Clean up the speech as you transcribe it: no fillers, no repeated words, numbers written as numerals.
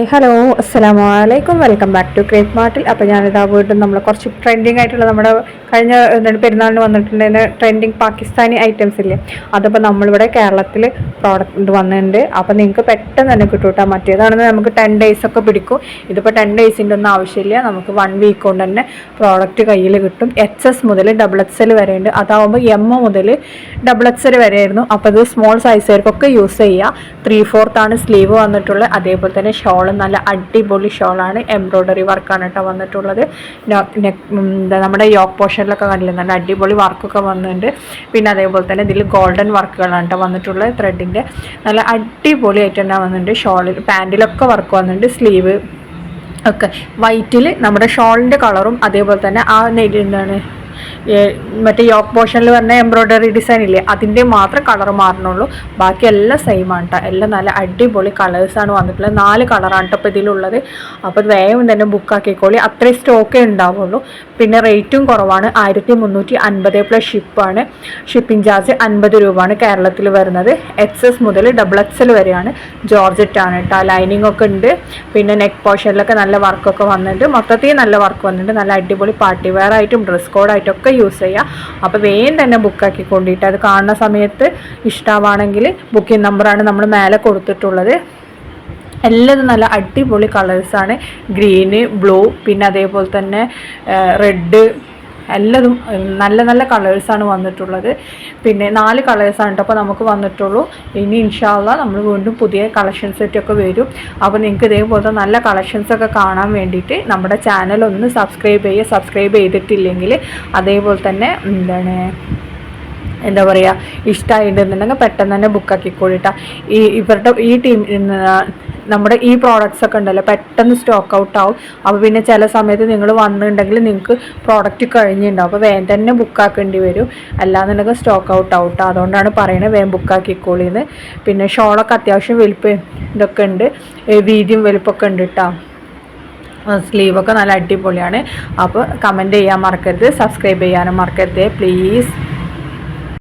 Hi hello അസ്സലാമു അലൈക്കും welcome back to crepe മാർട്ടിൽ. അപ്പോൾ ഞാനിതാ വീണ്ടും നമ്മൾ കുറച്ച് ട്രെൻഡിങ് ആയിട്ടുള്ള നമ്മുടെ കഴിഞ്ഞ പെരുന്നാളിന് വന്നിട്ടുണ്ടായിരുന്ന ട്രെൻഡിങ് പാകിസ്ഥാനി ഐറ്റംസ് ഇല്ലേ, അതിപ്പോൾ നമ്മളിവിടെ കേരളത്തിൽ പ്രോഡക്റ്റ് വന്നിട്ടുണ്ട്. അപ്പോൾ നിങ്ങൾക്ക് പെട്ടെന്ന് തന്നെ കിട്ടും കേട്ടോ. മറ്റേതാണെന്ന് നമുക്ക് 10 days ഒക്കെ പിടിക്കും. ഇതിപ്പോൾ 10 days-ൻ്റെ ഒന്നും ആവശ്യമില്ല, നമുക്ക് 1 week കൊണ്ട് തന്നെ പ്രോഡക്റ്റ് കയ്യിൽ കിട്ടും. XS മുതൽ XXL വരെ ഉണ്ട്. അതാവുമ്പോൾ M മുതൽ XXL വരെ ആയിരുന്നു. അപ്പോൾ ഇത് സ്മോൾ സൈസുകാർക്കൊക്കെ യൂസ് ചെയ്യുക. 3/4 സ്ലീവ് വന്നിട്ടുള്ളത്. അതേപോലെ തന്നെ ഷോള് നല്ല അടിപൊളി ഷോളാണ്, എംബ്രോയ്ഡറി വർക്കാണ് കേട്ടോ വന്നിട്ടുള്ളത്. നമ്മുടെ യോക്ക് പോർഷനിലൊക്കെ കണ്ടില്ലേ, നല്ല അടിപൊളി വർക്കൊക്കെ വന്നിട്ടുണ്ട്. പിന്നെ അതേപോലെ തന്നെ ഇതിൽ ഗോൾഡൻ വർക്കുകളാണ് കേട്ടോ വന്നിട്ടുള്ളത്. ത്രെഡിൻ്റെ നല്ല അടിപൊളിയായിട്ട് തന്നെ വന്നിട്ടുണ്ട്. ഷോളിൽ പാൻറ്റിലൊക്കെ വർക്ക് വന്നിട്ടുണ്ട്. സ്ലീവ് ഒക്കെ വൈറ്റിൽ നമ്മുടെ ഷോളിൻ്റെ കളറും അതേപോലെ തന്നെ ആ എന്താണ് മറ്റേ യോക്ക് പോർഷനിൽ പറഞ്ഞ എംബ്രോയ്ഡറി ഡിസൈൻ ഇല്ലേ, അതിൻ്റെ മാത്രം കളർ മാറണുള്ളൂ. ബാക്കി എല്ലാം സെയിം ആണ് കേട്ടോ. എല്ലാം നല്ല അടിപൊളി കളേഴ്സാണ് വന്നിട്ടുള്ളത്. 4 കളറാണ് കേട്ടോ ഇപ്പോൾ ഇതിലുള്ളത്. അപ്പോൾ വേഗം തന്നെ ബുക്കാക്കിക്കോളി, അത്രയും സ്റ്റോക്കേ ഉണ്ടാവുള്ളൂ. പിന്നെ റേറ്റും കുറവാണ്, 1350 പ്ലസ് ഷിപ്പാണ്. ഷിപ്പിംഗ് ചാർജ് 50 രൂപയാണ് കേരളത്തിൽ വരുന്നത്. XS മുതൽ XXL വരെയാണ്. ജോർജറ്റാണ് കേട്ടോ. ലൈനിങ് ഒക്കെ ഉണ്ട്. പിന്നെ നെക്ക് പോർഷനിലൊക്കെ നല്ല വർക്കൊക്കെ വന്നിട്ടുണ്ട്. മൊത്തത്തിൽ നല്ല വർക്ക് വന്നിട്ടുണ്ട്. നല്ല അടിപൊളി പാർട്ടി വെയർ ആയിട്ടും ഡ്രസ് കോഡായിട്ടും ഒക്കെ യൂസ് ചെയ്യുക. അപ്പോൾ വേഗം തന്നെ ബുക്കാക്കി കൊണ്ടിട്ട് അത് കാണുന്ന സമയത്ത് ഇഷ്ടമാണെങ്കിൽ ബുക്കിംഗ് നമ്പറാണ് നമ്മൾ മേലെ കൊടുത്തിട്ടുള്ളത്. എല്ലാതും നല്ല അടിപൊളി കളേഴ്സാണ്. ഗ്രീന്, ബ്ലൂ, പിന്നെ അതേപോലെ തന്നെ റെഡ്, എല്ലാതും നല്ല നല്ല കളേഴ്സാണ് വന്നിട്ടുള്ളത്. പിന്നെ 4 കളേഴ്സാണ് കേട്ടോ അപ്പോൾ നമുക്ക് വന്നിട്ടുള്ളൂ. ഇനി ഇൻഷാ അള്ളാ നമ്മൾ വീണ്ടും പുതിയ കളക്ഷൻ സെറ്റൊക്കെ വരും. അപ്പോൾ നിങ്ങൾക്ക് ഇതേപോലത്തെ നല്ല കളക്ഷൻസൊക്കെ കാണാൻ വേണ്ടിയിട്ട് നമ്മുടെ ചാനൽ ഒന്ന് സബ്സ്ക്രൈബ് ചെയ്യുക. സബ്സ്ക്രൈബ് ചെയ്തിട്ടില്ലെങ്കിൽ അതേപോലെ തന്നെ എന്താ പറയുക, ഇഷ്ടമായിട്ടുണ്ടെന്നുണ്ടെങ്കിൽ പെട്ടെന്ന് തന്നെ ബുക്കാക്കിക്കോളിട്ടാ. ഇവരുടെ ഈ ടീം നമ്മുടെ ഈ പ്രോഡക്റ്റ്സ് ഒക്കെ ഉണ്ടല്ലോ പെട്ടെന്ന് സ്റ്റോക്ക് ഔട്ട് ആവും. അപ്പോൾ പിന്നെ ചില സമയത്ത് നിങ്ങൾ വന്നിട്ടുണ്ടെങ്കിൽ നിങ്ങൾക്ക് പ്രോഡക്റ്റ് കഴിഞ്ഞിട്ടുണ്ടാവും. അപ്പോൾ വേഗം തന്നെ ബുക്കാക്കേണ്ടി വരും, അല്ലാന്നുണ്ടെങ്കിൽ സ്റ്റോക്ക് ഔട്ട് ആവട്ടോ. അതുകൊണ്ടാണ് പറയുന്നത് വേഗം ബുക്കാക്കിക്കോളിന്ന്. പിന്നെ ഷോളൊക്കെ അത്യാവശ്യം വലിപ്പം ഇതൊക്കെ ഉണ്ട്, വീതിയും വലിപ്പമൊക്കെ ഉണ്ട് കേട്ടോ. സ്ലീവൊക്കെ നല്ല അടിപൊളിയാണ്. അപ്പോൾ കമൻറ്റ് ചെയ്യാൻ മറക്കരുത്, സബ്സ്ക്രൈബ് ചെയ്യാനും മറക്കരുത് പ്ലീസ്.